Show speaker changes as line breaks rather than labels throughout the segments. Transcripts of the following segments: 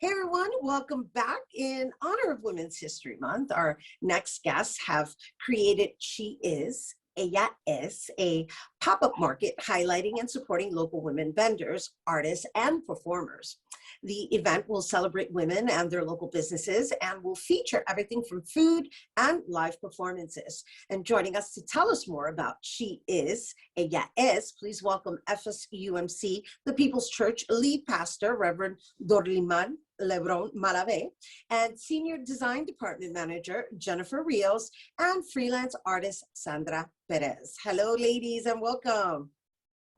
Hey everyone, welcome back. In honor of Women's History Month, our next guests have created She Is, Ella Es, a pop-up market highlighting and supporting local women vendors, artists, and performers. The event will celebrate women and their local businesses and will feature everything from food and live performances. And joining us to tell us more about She Is, Ella Es, please welcome FSUMC, the People's Church lead pastor, Reverend Dorlimar Lebron Malave, and Senior Design Department Manager, Jennifer Rios, and freelance artist, Sandra Perez. Hello, ladies, and welcome.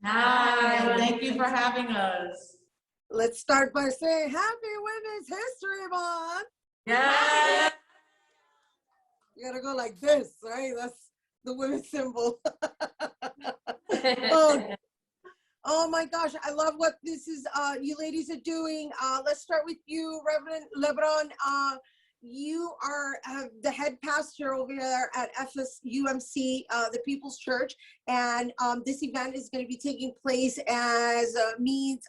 Hi, thank you for having us.
Let's start by saying Happy Women's History Month.
Yeah.
You gotta go like this, right? That's the women's symbol. Oh my gosh, I love what this is. You ladies are doing. Let's start with you, Reverend Lebron. You are the head pastor over there at FSUMC, the People's Church, and this event is going to be taking place as a means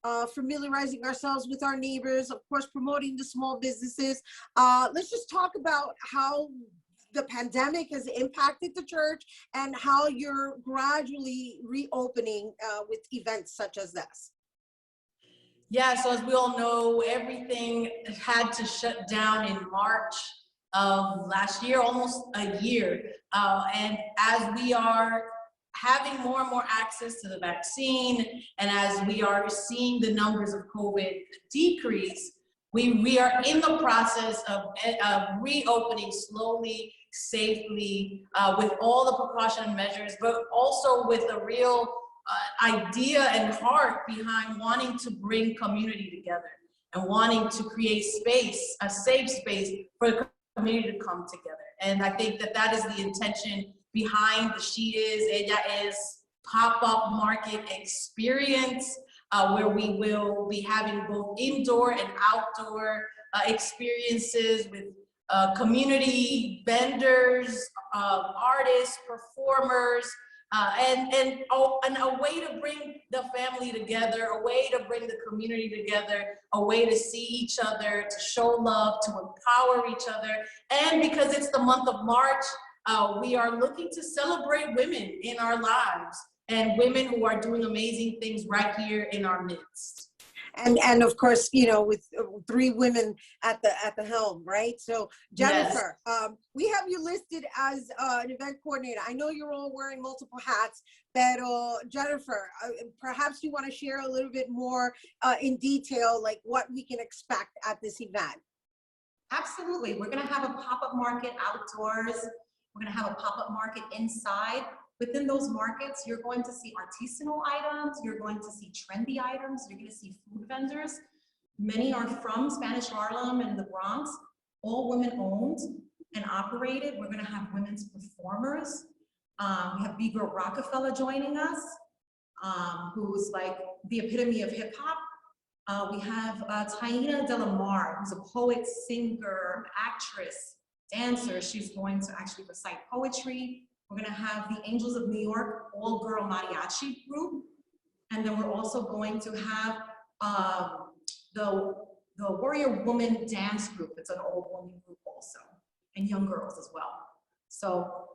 of familiarizing ourselves with our neighbors, of course, promoting the small businesses. Let's just talk about how the pandemic has impacted the church and how you're gradually reopening with events such as this.
Yeah, so as we all know, everything had to shut down in March of last year, almost a year. And as we are having more and more access to the vaccine, and as we are seeing the numbers of COVID decrease, we are in the process of reopening slowly, safely, with all the precaution measures, but also with a real idea and heart behind wanting to bring community together and wanting to create space, a safe space for the community to come together. And I think that that is the intention behind the She Is, Ella Es pop-up market experience, where we will be having both indoor and outdoor experiences with community vendors, artists, performers, and a way to bring the family together, a way to bring the community together, a way to see each other, to show love, to empower each other. And because it's the month of March, we are looking to celebrate women in our lives and women who are doing amazing things right here in our midst.
And of course, you know, with three women at the helm, right? So Jennifer, yes. We have you listed as an event coordinator. I know you're all wearing multiple hats, but Jennifer, perhaps you want to share a little bit more in detail, like what we can expect at this event.
Absolutely. We're going to have a pop-up market outdoors. We're going to have a pop-up market inside. Within those markets, you're going to see artisanal items, you're going to see trendy items, you're going to see food vendors. Many are from Spanish Harlem and the Bronx, all women-owned and operated. We're going to have women's performers. We have B.Girl Rockefeller joining us, who's like the epitome of hip-hop. We have Rhina Valentin, who's a poet, singer, actress, dancer. She's going to actually recite poetry. We're going to have the Angels of New York all-girl mariachi group. And then we're also going to have the Warrior Woman dance group. It's an all-woman group also, and young girls as well. So,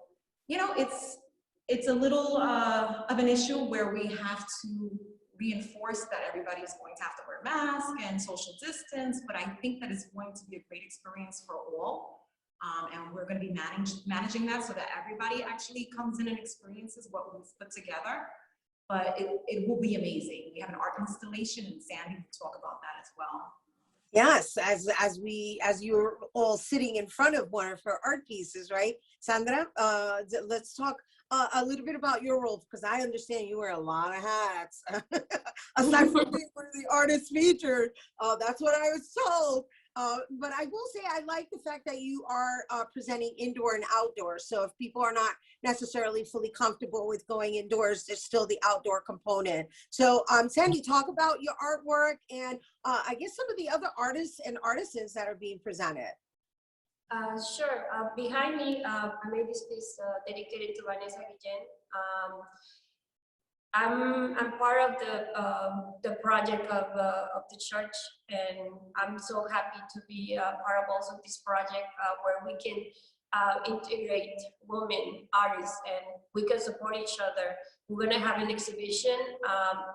you know, it's a little of an issue where we have to reinforce that everybody is going to have to wear masks and social distance, but I think that it's going to be a great experience for all. And we're going to be managing that so that everybody actually comes in and experiences what we've put together. But it will be amazing. We have an art installation, and Sandy will talk about that as well.
Yes, as you're all sitting in front of one of her art pieces, right, Sandra? Let's talk a little bit about your role, because I understand you wear a lot of hats. Aside from being one of the artists featured, that's what I was told. But I will say I like the fact that you are presenting indoor and outdoor. So if people are not necessarily fully comfortable with going indoors, there's still the outdoor component. So Sandy, talk about your artwork and I guess some of the other artists and artisans that are being presented.
Sure. Behind me, I made this piece dedicated to Rhina Valentin. I'm part of the project of the church, and I'm so happy to be part of also this project where we can integrate women artists and we can support each other. We're gonna have an exhibition.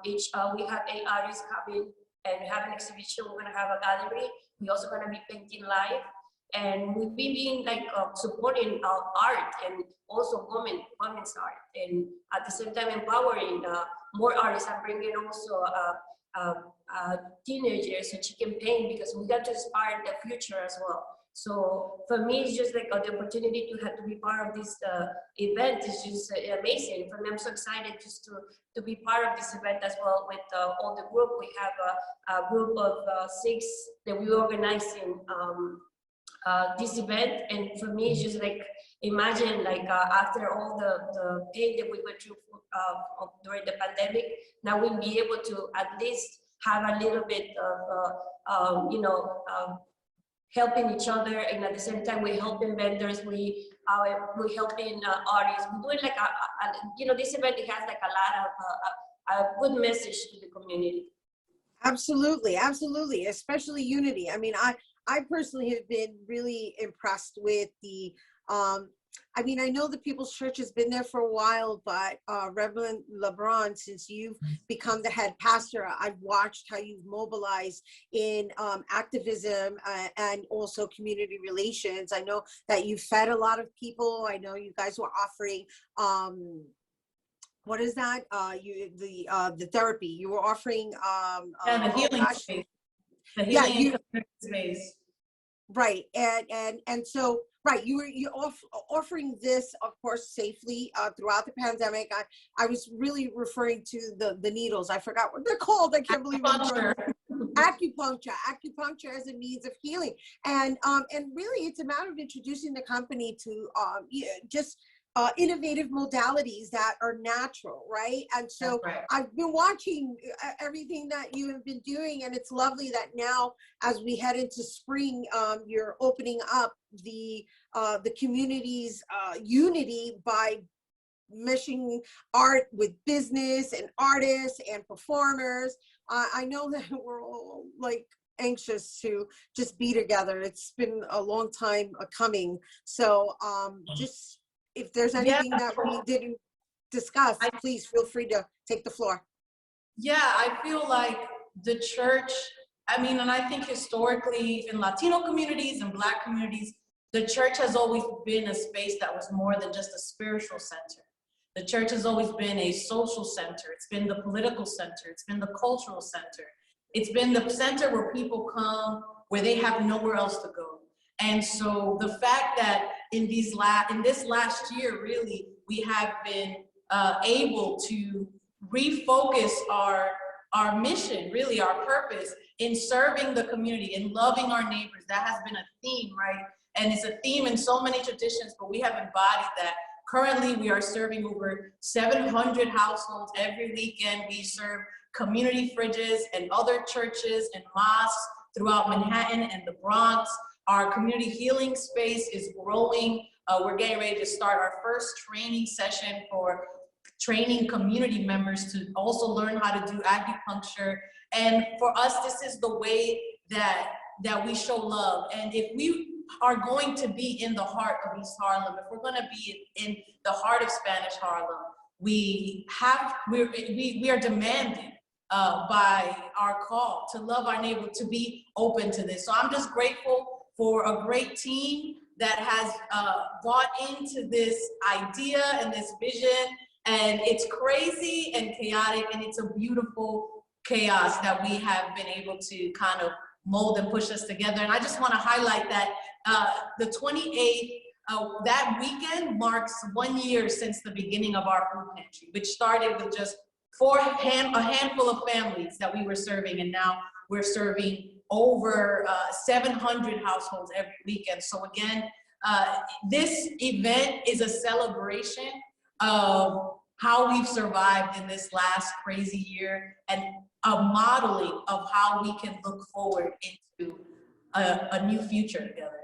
We have 8 artists coming and we have an exhibition. We're gonna have a gallery. We're also gonna be painting live. And we've been being like supporting art and also women's art, and at the same time empowering more artists and bringing also teenagers so she can paint, because we got to inspire the future as well. So for me, it's just like the opportunity to have to be part of this event is just amazing. For me, I'm so excited just to be part of this event as well with all the group. We have a group of 6 that we organize in this event, and for me it's just like, imagine like after all the pain that we went through during the pandemic, now we'll be able to at least have a little bit of helping each other, and at the same time we're helping vendors, we're helping artists. We're doing like this event, it has like a lot of a good message to the community.
Absolutely, absolutely, especially unity. I mean, I personally have been really impressed with the, I mean, I know the People's Church has been there for a while, but Reverend Lebron, since you've become the head pastor, I've watched how you've mobilized in activism and also community relations. I know that you fed a lot of people. I know you guys were offering, what is that? The therapy. You were offering
the healing space. The healing space.
Right, and so right, you're offering this, of course, safely throughout the pandemic. I was really referring to the needles. I forgot what they're called. I can't believe acupuncture as a means of healing, and really it's a matter of introducing the company to just innovative modalities that are natural, right? And so
right.
I've been watching everything that you have been doing, and it's lovely that now, as we head into spring, you're opening up the community's unity by meshing art with business and artists and performers. I know that we're all like anxious to just be together. It's been a long time coming. So just if there's anything that we didn't discuss, please feel free to take the floor.
Yeah, I feel like the church, I mean, and I think historically in Latino communities and Black communities, the church has always been a space that was more than just a spiritual center. The church has always been a social center. It's been the political center. It's been the cultural center. It's been the center where people come where they have nowhere else to go. And so the fact that in this last year, really, we have been able to refocus our mission, really our purpose in serving the community and loving our neighbors. That has been a theme, right? And it's a theme in so many traditions, but we have embodied that. Currently, we are serving over 700 households every weekend. We serve community fridges and other churches and mosques throughout Manhattan and the Bronx. Our community healing space is growing. We're getting ready to start our first training session for training community members to also learn how to do acupuncture. And for us, this is the way that we show love. And if we are going to be in the heart of East Harlem, if we're going to be in the heart of Spanish Harlem, we are demanded by our call to love our neighbor, to be open to this. So I'm just grateful for a great team that has bought into this idea and this vision. And it's crazy and chaotic, and it's a beautiful chaos that we have been able to kind of mold and push us together. And I just want to highlight that the 28th, that weekend marks 1 year since the beginning of our food pantry, which started with just a handful of families that we were serving, and now we're serving over 700 households every weekend. So again, this event is a celebration of how we've survived in this last crazy year, and a modeling of how we can look forward into a new future together.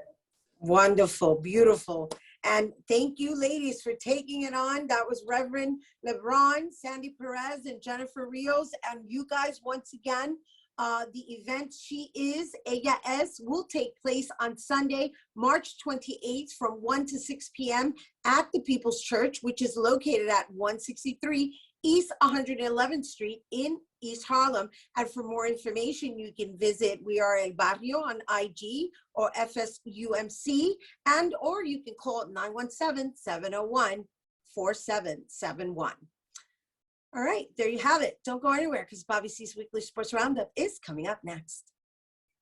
Wonderful, beautiful. And thank you, ladies, for taking it on. That was Reverend Lebron, Sandy Perez, and Jennifer Rios. And you guys, once again, the event She Is, Ella Es, will take place on Sunday, March 28th from 1 to 6 p.m. at the People's Church, which is located at 163 East 111th Street in East Harlem. And for more information, you can visit We Are El Barrio on IG or FSUMC, and or you can call 917-701-4771. All right, there you have it. Don't go anywhere because Bobby C's Weekly Sports Roundup is coming up next.